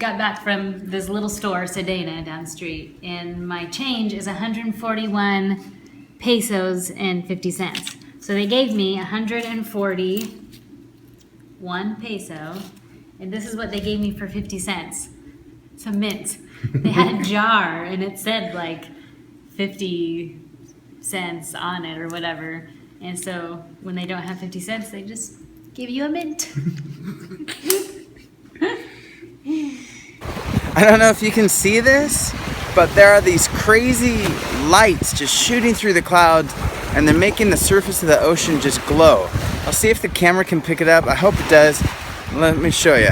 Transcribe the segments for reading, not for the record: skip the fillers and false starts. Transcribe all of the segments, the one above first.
got back from this little store, Sedena, down the street, and my change is 141 pesos and 50 cents. So they gave me 141 peso, and this is what they gave me for 50 cents. It's a mint. They had a jar, and it said like 50 cents on it or whatever. And so when they don't have 50 cents, they just give you a mint. I don't know if you can see this, but there are these crazy lights just shooting through the clouds, and they're making the surface of the ocean just glow. I'll see if the camera can pick it up. I hope it does. Let me show you.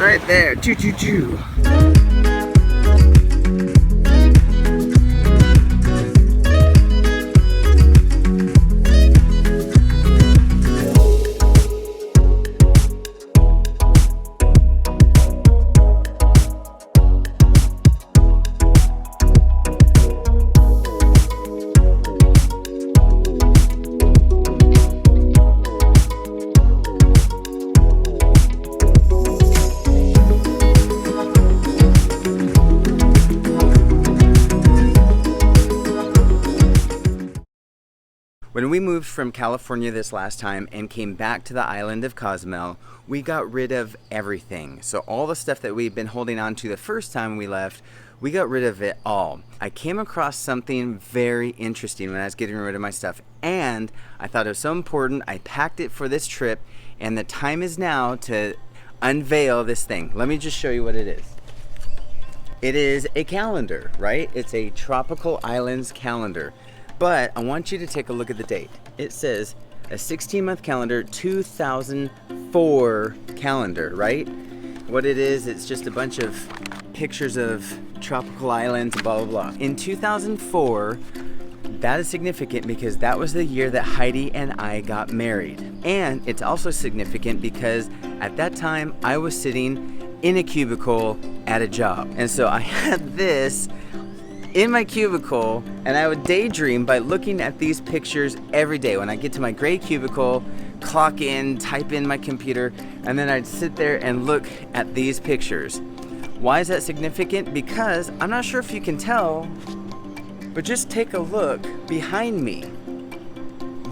Right there. Choo choo choo. When we moved from California this last time and came back to the island of Cozumel, we got rid of everything. So all the stuff that we'd been holding on to the first time we left, we got rid of it all. I came across something very interesting when I was getting rid of my stuff, and I thought it was so important, I packed it for this trip, and the time is now to unveil this thing. Let me just show you what it is. It is a calendar, right? It's a tropical islands calendar. But I want you to take a look at the date. It says a 16-month calendar, 2004 calendar, right? What it is, it's just a bunch of pictures of tropical islands and blah, blah, blah. In 2004, that is significant because that was the year that Heidi and I got married. And it's also significant because at that time, I was sitting in a cubicle at a job. And so I had this in my cubicle, and I would daydream by looking at these pictures every day. When I get to my gray cubicle, clock in, type in my computer, and then I'd sit there and look at these pictures. Why is that significant? Because I'm not sure if you can tell, but just take a look behind me.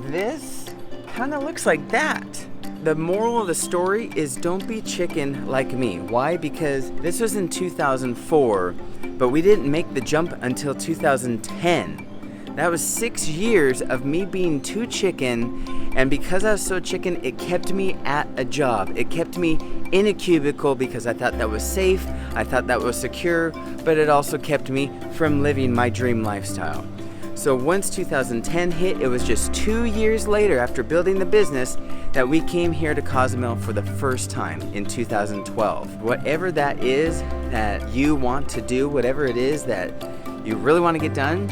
This kind of looks like that. The moral of the story is don't be chicken like me. Why? Because this was in 2004, but we didn't make the jump until 2010. That was 6 years of me being too chicken, and because I was so chicken, it kept me at a job. It kept me in a cubicle because I thought that was safe, I thought that was secure, but it also kept me from living my dream lifestyle. So once 2010 hit, it was just 2 years later after building the business that we came here to Cozumel for the first time in 2012. Whatever that is that you want to do, whatever it is that you really want to get done,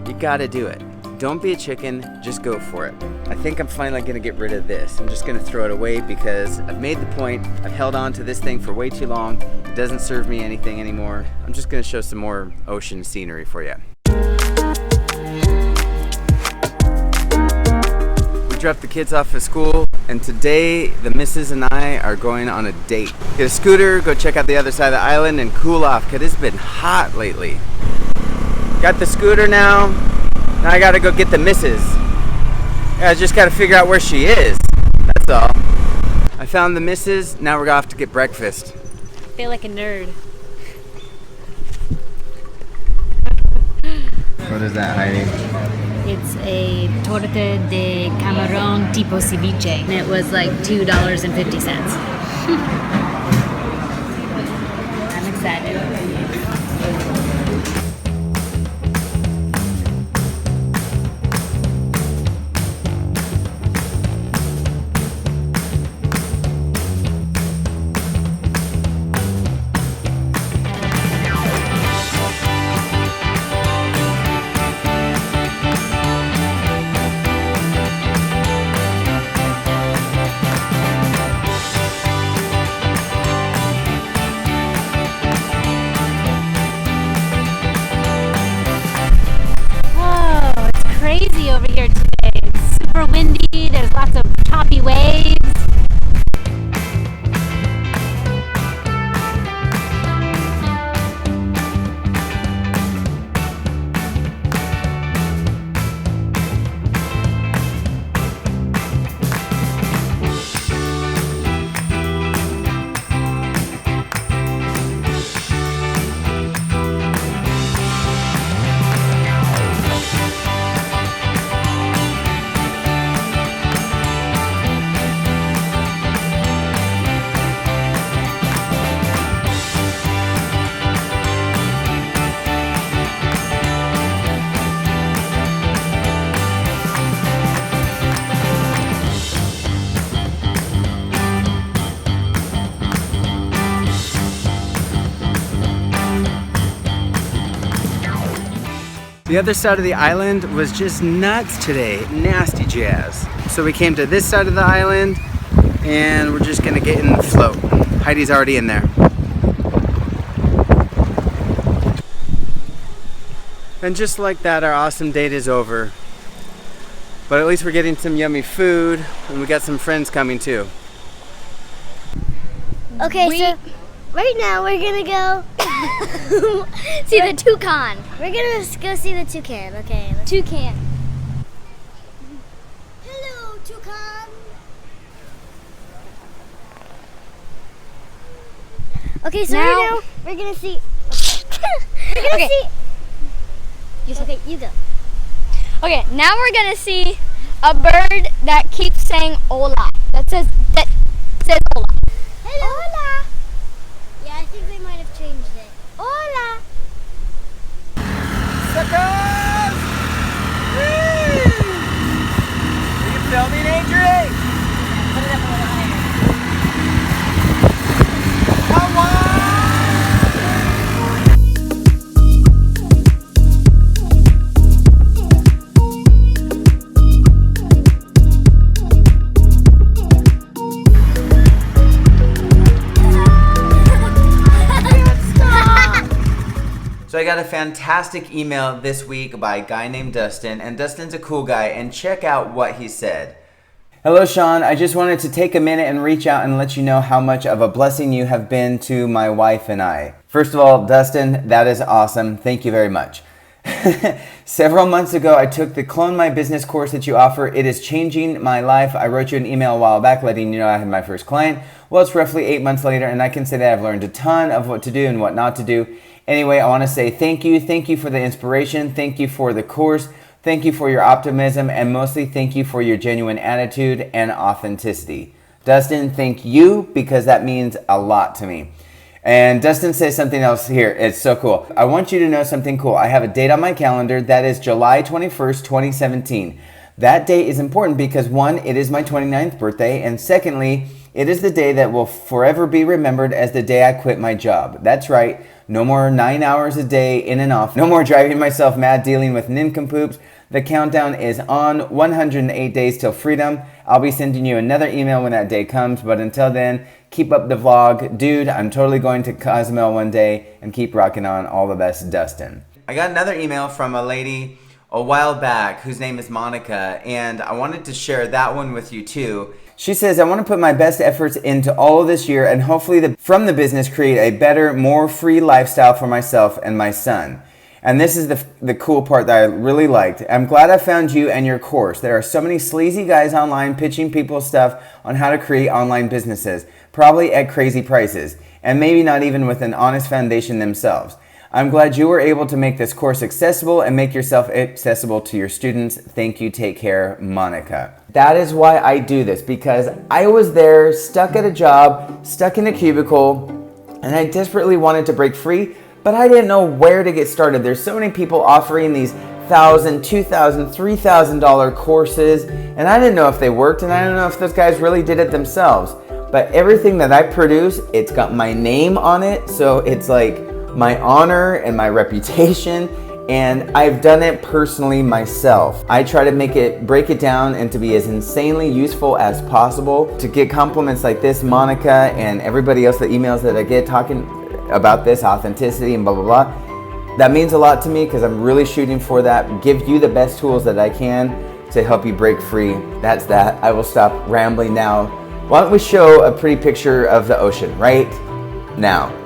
you gotta do it. Don't be a chicken, just go for it. I think I'm finally gonna get rid of this. I'm just gonna throw it away because I've made the point. I've held on to this thing for way too long. It doesn't serve me anything anymore. I'm just gonna show some more ocean scenery for you. Dropped the kids off at school, and today the missus and I are going on a date. Get a scooter, go check out the other side of the island and cool off because it's been hot lately. Got the scooter now. Now I gotta go get the missus. I just gotta figure out where she is. That's all. I found the missus, now we're off to get breakfast. I feel like a nerd. What is that, Heidi? It's a torta de camarón tipo ceviche. And it was like $2.50. I'm excited. The other side of the island was just nuts today, nasty jazz. So we came to this side of the island and we're just gonna get in the float. Heidi's already in there. And just like that, our awesome date is over. But at least we're getting some yummy food and we got some friends coming too. Okay, so right now we're gonna go See the toucan. we're gonna go see the toucan. Okay. Toucan. Hello, toucan. Okay, so Now- right now we're gonna see. We're gonna Okay. see. You say- Okay, you go. Okay, now we're gonna see a bird that keeps saying hola. That says hola. Hello. Hola. Yeah, I think they might have changed it. Hola. Suckers! Are you filming, Adrian? Come on! So I got a fantastic email this week by a guy named Dustin, and Dustin's a cool guy, and check out what he said. Hello, Sean. I just wanted to take a minute and reach out and let you know how much of a blessing you have been to my wife and I. First of all, Dustin, that is awesome. Thank you very much. Several months ago, I took the Clone My Business course that you offer. It is changing my life. I wrote you an email a while back letting you know I had my first client. Well, it's roughly 8 months later, and I can say that I've learned a ton of what to do and what not to do. Anyway, I want to say thank you. Thank you for the inspiration. Thank you for the course. Thank you for your optimism, and mostly thank you for your genuine attitude and authenticity. Dustin, thank you, because that means a lot to me. And Dustin says something else here. It's so cool. I want you to know something cool. I have a date on my calendar. That is July 21st, 2017. That date is important because, one, it is my 29th birthday, and secondly, it is the day that will forever be remembered as the day I quit my job. That's right. No more 9 hours a day in and off. No more driving myself mad dealing with nincompoops. The countdown is on. 108 days till freedom. I'll be sending you another email when that day comes, but until then, keep up the vlog. Dude, I'm totally going to Cozumel one day, and keep rocking on. All the best, Dustin. I got another email from a lady a while back whose name is Monica, and I wanted to share that one with you too. She says, I want to put my best efforts into all of this year and hopefully from the business create a better, more free lifestyle for myself and my son. And this is the cool part that I really liked. I'm glad I found you and your course. There are so many sleazy guys online pitching people stuff on how to create online businesses, probably at crazy prices, and maybe not even with an honest foundation themselves. I'm glad you were able to make this course accessible and make yourself accessible to your students. Thank you. Take care, Monica. That is why I do this, because I was there, stuck at a job, stuck in a cubicle, and I desperately wanted to break free, but I didn't know where to get started. There's so many people offering these $1,000, $2,000, $3,000 courses, and I didn't know if they worked, and I don't know if those guys really did it themselves. But everything that I produce, it's got my name on it, so it's like my honor and my reputation, and I've done it personally myself. I try to break it down and to be as insanely useful as possible. To get compliments like this, Monica, and everybody else, the emails that I get talking about this authenticity and blah, blah, blah, that means a lot to me because I'm really shooting for that. Give you the best tools that I can to help you break free. That's that. I will stop rambling now. Why don't we show a pretty picture of the ocean right now?